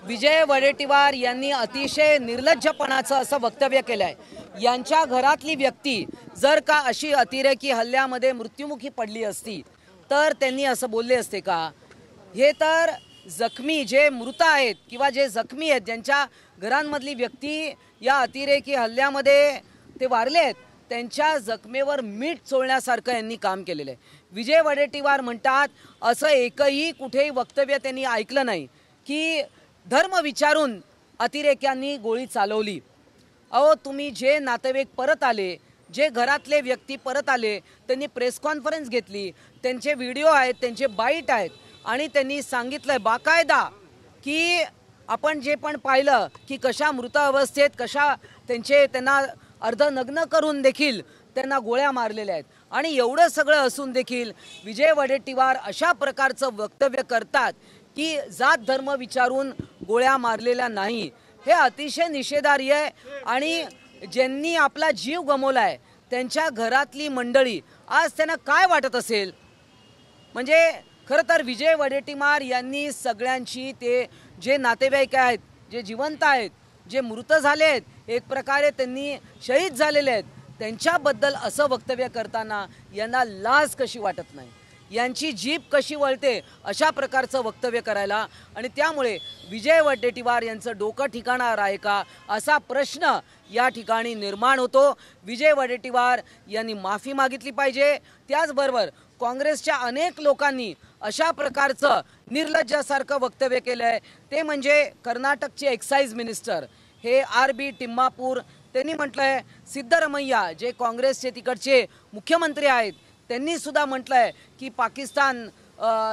विजय वडेट्टीवार यांनी अतिशय निर्लज्जपणाचं असं वक्तव्य केलं आहे। यांच्या घरातली व्यक्ती जर का अशी अतिरेकी हल्ल्यामध्ये मृत्युमुखी पडली असती तर त्यांनी असं बोलले असते का? हे तर जखमी जे मृत आहेत किंवा जे जखमी आहेत ज्यांच्या घरांमधली व्यक्ती या अतिरेकी हल्ल्यामध्ये ते वारले आहेत त्यांच्या जखमेवर मीठ चोळण्यासारखं यांनी काम केलेलं आहे। विजय वडेट्टीवार म्हणतात असं एकही कुठेही वक्तव्य त्यांनी ऐकलं नाही की धर्म विचारून अतिरेक्यांनी गोळी चालवली। अहो तुम्ही जे नातेवाईक परत आले, जे घरातले व्यक्ती परत आले, त्यांनी प्रेस कॉन्फरन्स घेतली, त्यांचे व्हिडिओ आहेत, त्यांचे बाईट आहेत आणि त्यांनी सांगितलंय बाकायदा की आपण जे पण पाहिलं की कशा मृत अवस्थेत कशा त्यांना अर्धनग्न करून देखील त्यांना गोळ्या मारलेल्या आहेत। आणि एवढं सगळं असून देखील विजय वडेट्टीवार अशा प्रकारचं वक्तव्य करतात की जात धर्म विचारून गोळ्या मारलेल्या नाही। हे अतिशय निषेधार्ह आहे आणि ज्यांनी आपला जीव गमावलाय त्यांच्या घरातली मंडळी आज त्यांना काय वाटत असेल? म्हणजे खरं तर विजय वडेट्टीवार यांनी सगळ्यांची ते जे नातेवाईक आहेत, जे जिवंत आहेत, जे मृत झाले आहेत, एक प्रकारे त्यांनी शहीद झालेले आहेत, त्यांच्याबद्दल असं वक्तव्य करताना यांना लाज कशी वाटत नाही? यांची जीभ कशी वळते अशा प्रकारचं वक्तव्य करायला? आणि त्यामुळे विजय वडेट्टीवार यांचं डोकं ठिकाणावर आहे का असा प्रश्न या ठिकाणी निर्माण होतो। विजय वडेट्टीवार यांनी माफी मागितली पाहिजे। त्याचबरोबर काँग्रेसच्या अनेक लोकांनी अशा प्रकारचं निर्लज्जासारखं वक्तव्य केलं आहे ते म्हणजे कर्नाटकचे एक्साईज मिनिस्टर हे RB टिम्मापूर त्यांनी म्हटलं आहे, सिद्धरमैया जे काँग्रेसचे तिकडचे मुख्यमंत्री आहेत त्यांनी सुद्धा म्हटलं आहे की पाकिस्तान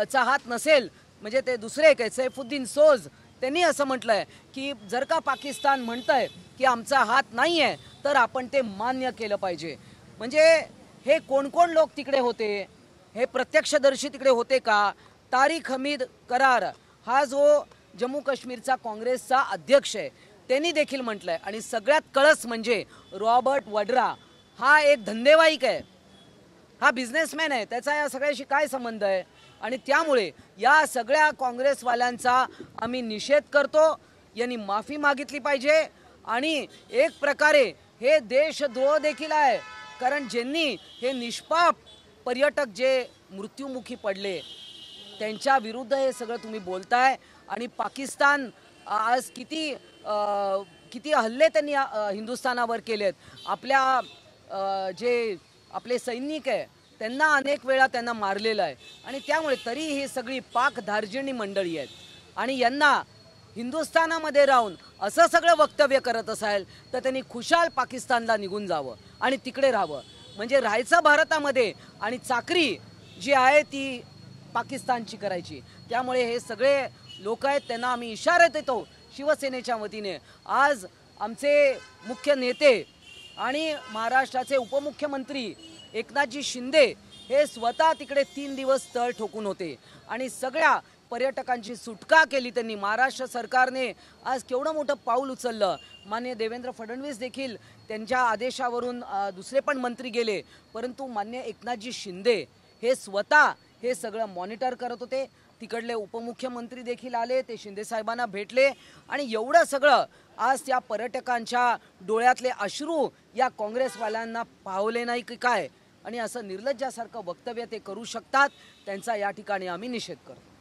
चा हात नसेल, म्हणजे ते दुसरे एक सैफुद्दीन सोज त्यांनी असं म्हटलं आहे की जर का पाकिस्तान म्हणतंय की आमचा हात नाही आहे तर आपण ते मान्य केलं पाहिजे। म्हणजे हे कोण कोण लोक तिकडे होते? हे प्रत्यक्षदर्शी तिकडे होते का? तारिक हमीद करार हा जो जम्मू काश्मीरचा काँग्रेसचा अध्यक्ष आहे त्यांनी देखील म्हटलंय। आणि सगळ्यात कळस म्हणजे रॉबर्ट वड्रा हा एक धंदेवाईक आहे, हा बिझनेसमॅन आहे, त्याचा या सगळ्याशी काय संबंध आहे? आणि त्यामुळे या सगळ्या काँग्रेसवाल्यांचा आम्ही निषेध करतो। यांनी माफी मागितली पाहिजे आणि एक प्रकारे हे देशद्रोह देखील आहे, कारण ज्यांनी हे निष्पाप पर्यटक जे मृत्युमुखी पडले त्यांच्या विरुद्ध हे सगळं तुम्ही बोलताय। आणि पाकिस्तान आज किती हल्ले त्यांनी हिंदुस्थानावर केलेत, आपल्या जे आपले सैनिक आहे त्यांना अनेक वेळा त्यांना मारलेलं आहे। आणि त्यामुळे तरी ही सगळी पाक धार्जिणी मंडळी आहेत आणि यांना हिंदुस्थानामध्ये राहून असं सगळं वक्तव्य करत असाल तर त्यांनी खुशाल पाकिस्तानला निघून जावं आणि तिकडे राहावं। म्हणजे राहायचं भारतामध्ये आणि चाकरी जी आहे ती पाकिस्तानची करायची। त्यामुळे हे सगळे लोक आहेत त्यांना आम्ही इशारा देतो शिवसेनेच्या वतीने। आज आमचे मुख्य नेते आणि महाराष्ट्राचे उपमुख्यमंत्री एकनाथजी शिंदे हे स्वतः तिकडे 3 दिवस तळ ठोकून होते आणि सगळ्या पर्यटकांची सुटका केली त्यांनी। महाराष्ट्र सरकारने आज केवढं मोठं पाऊल उचललं। माननीय देवेंद्र फडणवीस देखील त्यांच्या आदेशावरून दुसरे पण मंत्री गेले, परंतु माननीय एकनाथजी शिंदे हे स्वतः हे सगळं मॉनिटर करत होते। तिकडले उपमुख्यमंत्री देखील आले, ते शिंदे साहेबांना भेटले आणि एवढं सगळं आज त्या पर्यटकांच्या डोळ्यातले अश्रू या काँग्रेसवाल्यांना पावले नाही की काय? आणि असं निर्लज्जासारखं वक्तव्य ते करू शकतात, त्यांचा या ठिकाणी आम्ही निषेध करतो।